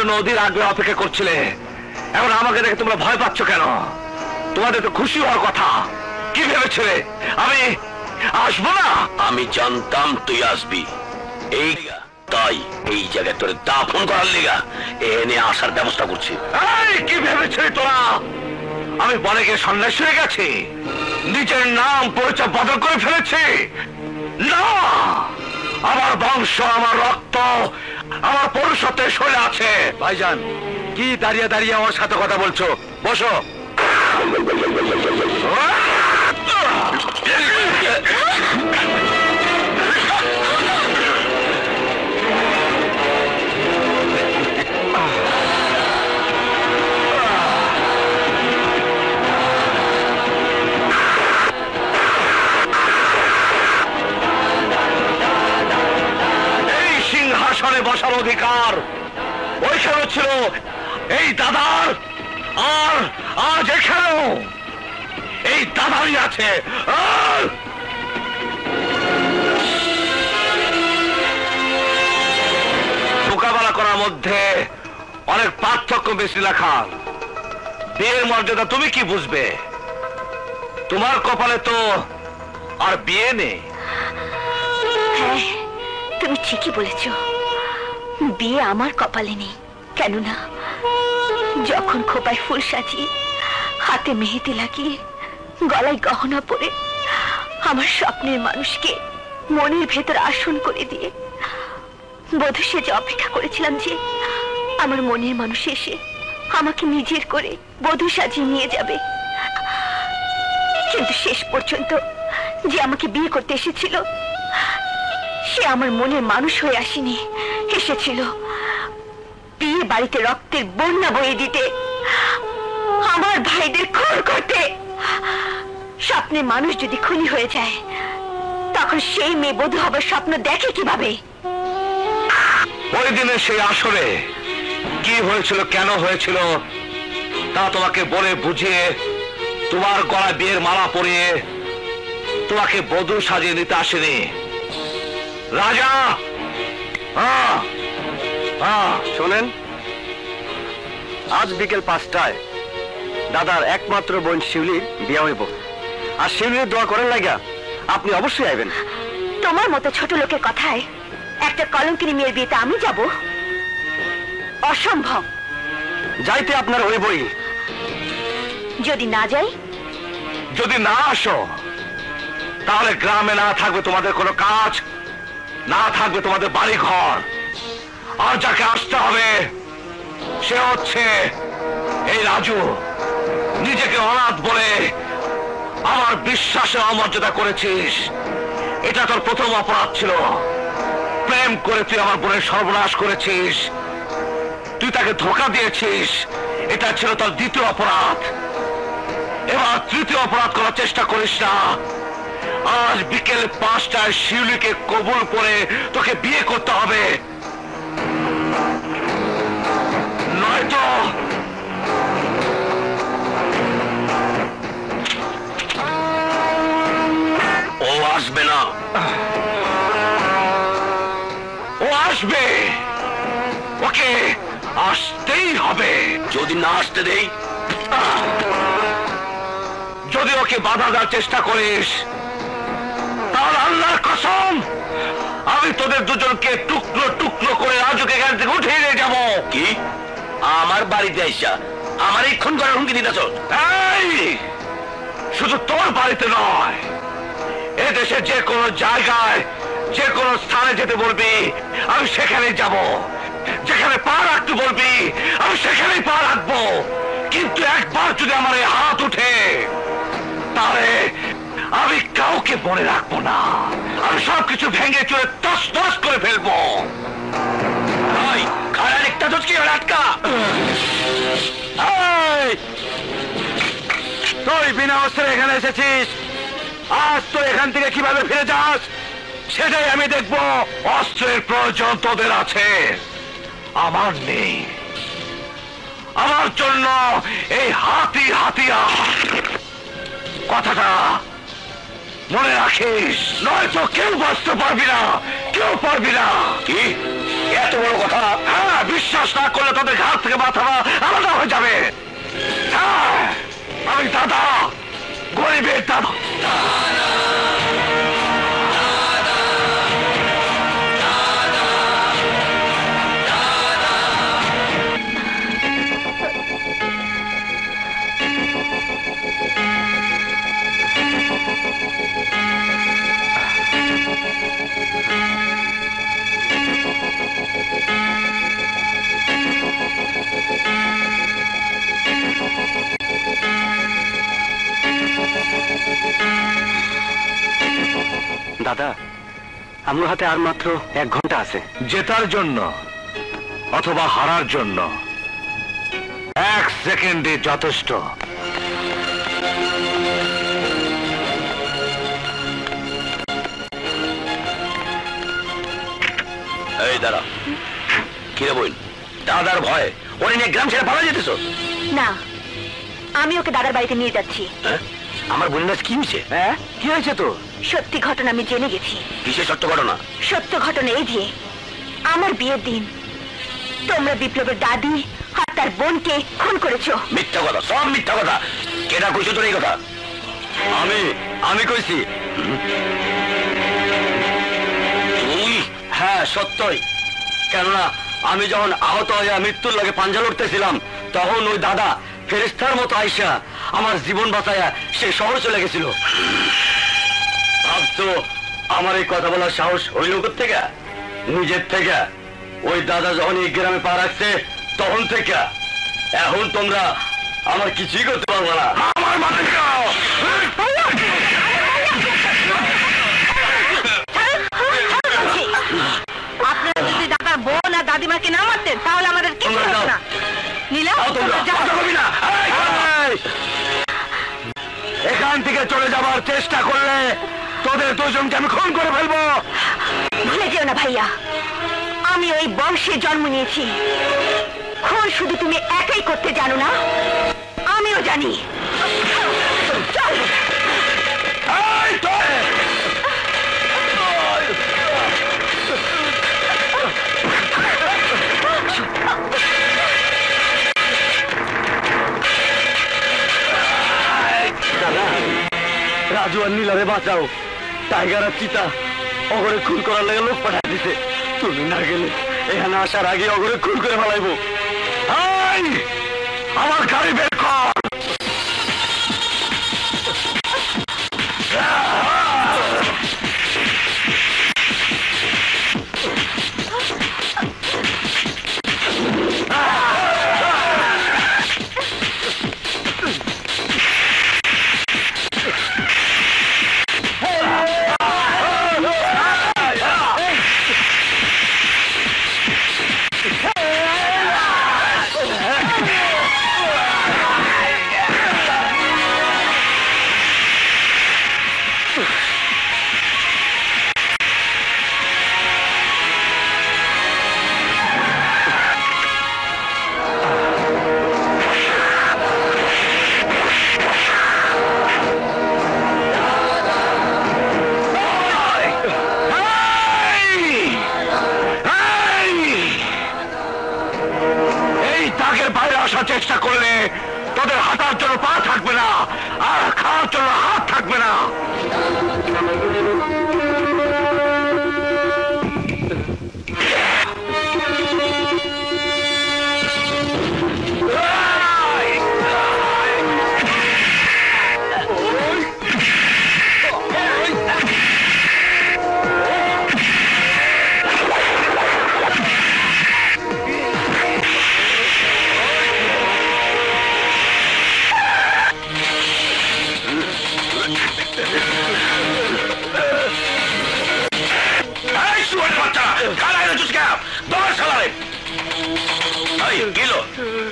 জন্য অধীর আগ্রহে অপেক্ষা করছিলে, এখন আমাকে দেখে তোমরা ভয় পাচ্ছ কেন? তোমাদের তো খুশি হওয়ার কথা। কি ভেবেছিলে আমি আসবো না? আমি জানতাম তুই আসবি, তাই এই জায়গায় তোর দাফন করার লিগা এনে আসার ব্যবস্থা করছি। কি ভেবেছিলি তোরা আমি বনে গিয়ে সন্ন্যাসী হয়ে গেছি, নিজের নাম পরিচয় বদল করে ফেলেছি? না, আমার বংশ, আমার রক্ত, আমার পৌরুষত্বের শরীরে আছে। ভাইজান, কি দাঁড়িয়ে দাঁড়িয়ে আমার সাথে কথা বলছো? বসো। বসার অধিকার ওইখানে ছিল এই দাদার, আর আজ এখানেও এই দাদারই আছে। মোকাবেলা করার মধ্যে অনেক পার্থক্য বিসমিল্লাহ খান। বিয়ের মর্যাদা তুমি কি বুঝবে? তোমার কপালে তো আর বিয়ে নেই। হ্যাঁ, তুমি ঠিকই বলেছ, বিয়ে আমার কপালে নেই। কেননা যখন খোপায় ফুল সাজিয়ে, হাতে মেহেদি লাগিয়ে, গলায় গহনা পরে আমার স্বপ্নের মানুষকে মনের ভেতর আসন করে দিয়ে বধূ সেজে অপেক্ষা করেছিলাম যে আমার মনের মানুষ এসে আমাকে নিজের করে বধূ সাজিয়ে নিয়ে যাবে। কিন্তু শেষ পর্যন্ত যে আমাকে বিয়ে করতে এসেছিল সে আমার মনের মানুষ হয়ে আসেনি, এসেছিল বিয়ে বাড়িতে রক্তের বন্যা বয়ে দিতে, আমার ভাইদের খুন করতে। স্বপ্নের মানুষ যদি খুনি হয়ে যায় তখন সেই মেয়ে বধূ হবার স্বপ্ন দেখে কিভাবে? ওই দিনে সেই আসরে কি হয়েছিল, কেন হয়েছিল তা তোমাকে বলে বুঝিয়ে, তোমার গলায় বিয়ের মালা পরিয়ে তোমাকে বধূ সাজিয়ে নিতে আসেনি রাজা। শোনেন, আজ বিকেল 5টায় দাদার একমাত্র বোন শিউলির বিয়ে হইব, আর শিউলির দোয়া করেন লাগা আপনি অবশ্যই আইবেন। তোমার মতো ছোট লোকের কথায় একটা কলঙ্কিনী মেয়ের বিয়েতে আমি যাব? অসম্ভব। যাইতে আপনার হইবই। যদি না যাই? যদি না আসো তাহলে গ্রামে না থাকবে তোমাদের কোনো কাজ, না থাকবে তোমাদের বাড়ি ঘর, আর যাকে আসতে হবে সে হচ্ছে এই রাজু। নিজেকে অনাথ বলে আমার বিশ্বাসে অমর্যাদা করেছিস, এটা তোর প্রথম অপরাধ ছিল। প্রেম করে তুই আমার বোনের সর্বনাশ করেছিস, তুই তাকে ধোঁকা দিয়েছিস, এটা ছিল তোর দ্বিতীয় অপরাধ। এবার তৃতীয় অপরাধ করার চেষ্টা করিস না। আজ বিকেল 5টায় শিউলিকে কবুল করে তোকে বিয়ে করতে হবে, নয়তো ও আসবে না। ও আসবে, ওকে আসতেই হবে। যদি না আসতে দেই, যদি ওকে বাধা দেওয়ার চেষ্টা করিস তাহলে আল্লাহর কসম আমি তোদের দুজনকে টুকরো টুকরো করে রাজুকে এখান থেকে উঠিয়ে নিয়ে যাবো। কি আমার বাড়িতে আইসা আমার এই খুন করার হুমকি দিতেছ? এই শুধু তোর বাড়িতে নয়, এদেশে যে কোনো জায়গায় যে কোনো স্থানে যেতে বলবি আমি সেখানেই যাব, যেখানে পা রাখতে বলবি আমি সেখানেই পা রাখবো। কিন্তু একবার যদি আমার এই হাত উঠে তাহলে আমি কাউকে মনে রাখবো না, আমি সবকিছু ভেঙে চলে তস তস করে ফেলবো। একটা দোষকে আটকা। তুই বিনা অস্ত্রে এখানে এসেছিস, আজ তো এখান থেকে কিভাবে ফিরে যাস সেটাই আমি দেখবো। অস্ত্রের প্রয়োজন তোদের আছে, আমার নেই। আমার জন্য এই হাতি হাতিয়ার, কথাটা মনে রাখিস, নয়তো কেউ বাঁচতে পারবি না, কেউ পারবি না। কি এত বড় কথা? হ্যাঁ, বিশ্বাস না করলে তাদের ঘাট থেকে মাথা আলাদা হয়ে যাবে। হ্যাঁ, আমি দাদা, গরিবের দাদা। দাদা, আমার হাতে আর মাত্র 1 ঘন্টা আছে। জেতার জন্য অথবা হারার জন্য 1 সেকেন্ডে যথেষ্ট। এই দাঁড়া, কিরে বল, দাদার ভয় ওরে নিয়ে গ্রাম ছেড়ে পালা যেতেছ? না, আমি ওকে দাদার বাড়িতে নিয়ে যাচ্ছি। হ্যাঁ? আমার বোনের কি হয়েছে? হ্যাঁ, কি হয়েছে তো? সত্যি ঘটনা আমি জেনে গেছি। কিসের সত্য ঘটনা? সত্য ঘটনা এই যে, আমার বিয়ের দিন তোমরা বিপ্লবের দাদি আর তার বোনকে খুন করেছো। মিথ্যা কথা, সব মিথ্যা কথা। কেটা কইছো তোর এই কথা? আমি কইছি। তুই? হ্যাঁ, সত্যই। কেননা আমি যখন আহত হয়ে মৃত্যুর লাগে পাঞ্জা লড়তেছিলাম, তখন ওই দাদা ফেরেশতার মতো আইসা আমার জীবন বাঁচায়া সে শহর চলে গেছিল। ভাবছো আমার এই কথা বলার সাহস হইল থেকে? নিজের থেকে। ওই দাদা যখন এই গ্রামে পা রাখছে তখন থেকে। এখন তোমরা আমার কিছুই করতে পারবো না। আমার মালিক আপনারা যদি দাদার বোন আর দাদিমাকে না মারতেন তাহলে আমাদের কিছু হতো না। নীলা, তোমরা যাও। কথা বলবি না। এই! এখান থেকে চলে যাবার চেষ্টা করলে তোদের দুজনকে আমি খুন করে ফেলবো। ভুলে যেও না ভাইয়া, আমি ওই বংশে জন্ম নিয়েছি। খুন শুধু তুমি একাই করতে জানো না, আমিও জানি। চল। এই তো! রাজু আর নীলারে বাঁচাও। টাইগার আর চিতা অগরে খুন করার লাগে লোক পাঠাই দিছে। তুমি না গেলে এখানে আসার আগে অগরে খুন করে ফেলাইবো। এই! আমার গাড়ি বের কর। আসার চেষ্টা করলে তোদের হাঁটার জন্য পা থাকবে না আর খাওয়ার জন্য হাত থাকবে না।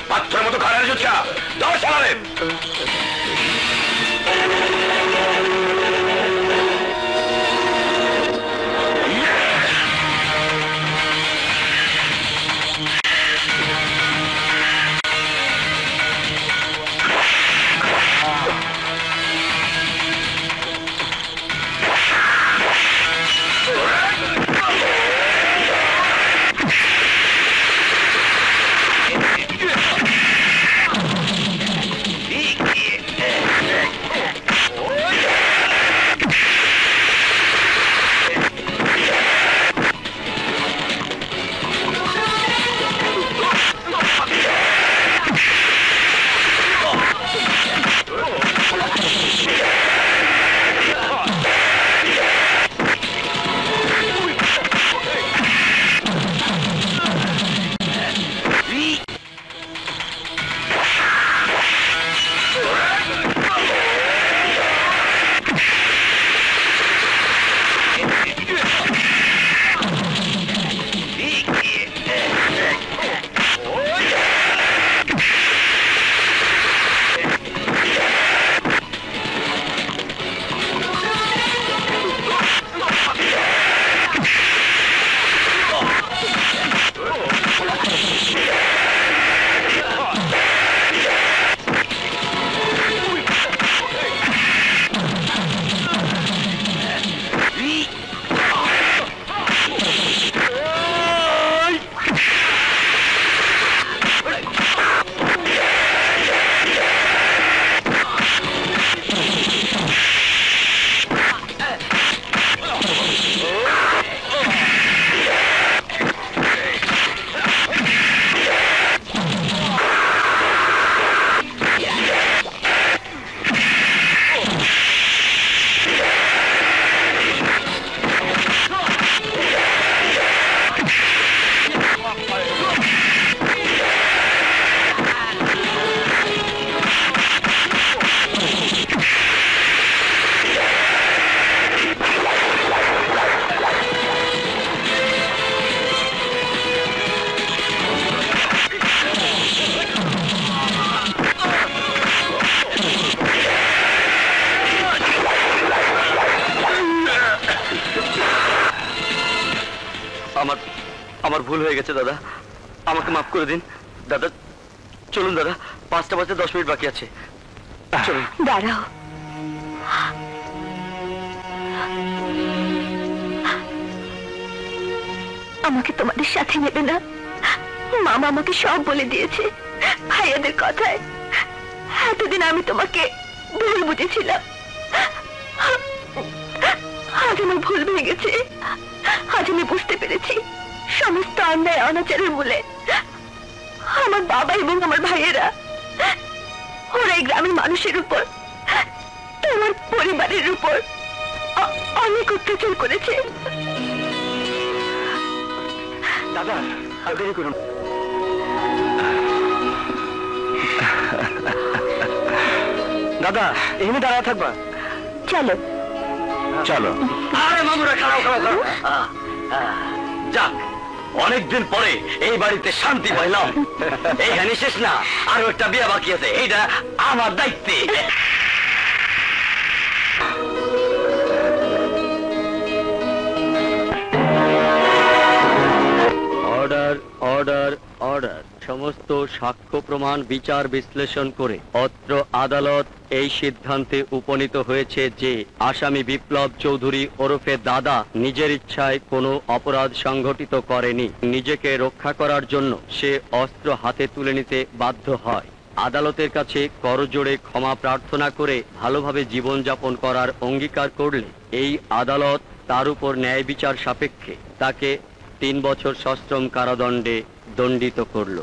পাত্রের মতো খারাপ জুৎকা দশ চালাবে। আমার ভুল হয়ে গেছে দাদা, আমাকে মাফ করে দিন দাদা। চলুন দাদা, 5টা বাজতে 10 মিনিট বাকি আছে, চলুন। দাঁড়াও, আমাকে তোমাদের সাথে নেবে না? মামা আমাকে সব বলে দিয়েছে ভাইয়াদের কথায়। এতদিন আমি তোমাকে ভুল বুঝেছিলাম, আজ আমার ভুল ভেঙেছে। আজ আমি বুঝতে পেরেছি সমস্ত অন্যায় অনাচারের মূলে আমার বাবা এবং আমার ভাইয়েরা। ওরা এই গ্রামের মানুষের উপর, তোমার পরিবারের উপর অনেক অত্যাচার করেছে। দাদা আর দেরি করুন। দাদা এখানে দাঁড়ায় থাকবা? চলো চলো। আরে মামুরা, খারাপ খারাপ খারাপ। যাক, অনেকদিন পরে এই বাড়িতে শান্তি পাইলাম। এইখানে শেষ না, আরো একটা বিয়ে বাকি আছে, এইটা আমার দায়িত্বে। Order order order. সমস্ত সাক্ষ্য প্রমাণ বিচার বিশ্লেষণ করে অত্র আদালত এই সিদ্ধান্তে উপনীত হয়েছে যে আসামি বিপ্লব চৌধুরী ওরফে দাদা নিজের ইচ্ছায় কোনো অপরাধ সংঘটিত করেনি। নিজেকে রক্ষা করার জন্য সে অস্ত্র হাতে তুলে নিতে বাধ্য হয়। আদালতের কাছে করজোড়ে ক্ষমা প্রার্থনা করে ভালোভাবে জীবনযাপন করার অঙ্গীকার করলে এই আদালত তার উপর ন্যায় বিচার সাপেক্ষে তাকে 3 বছর সশ্রম কারাদণ্ডে দণ্ডিত করল।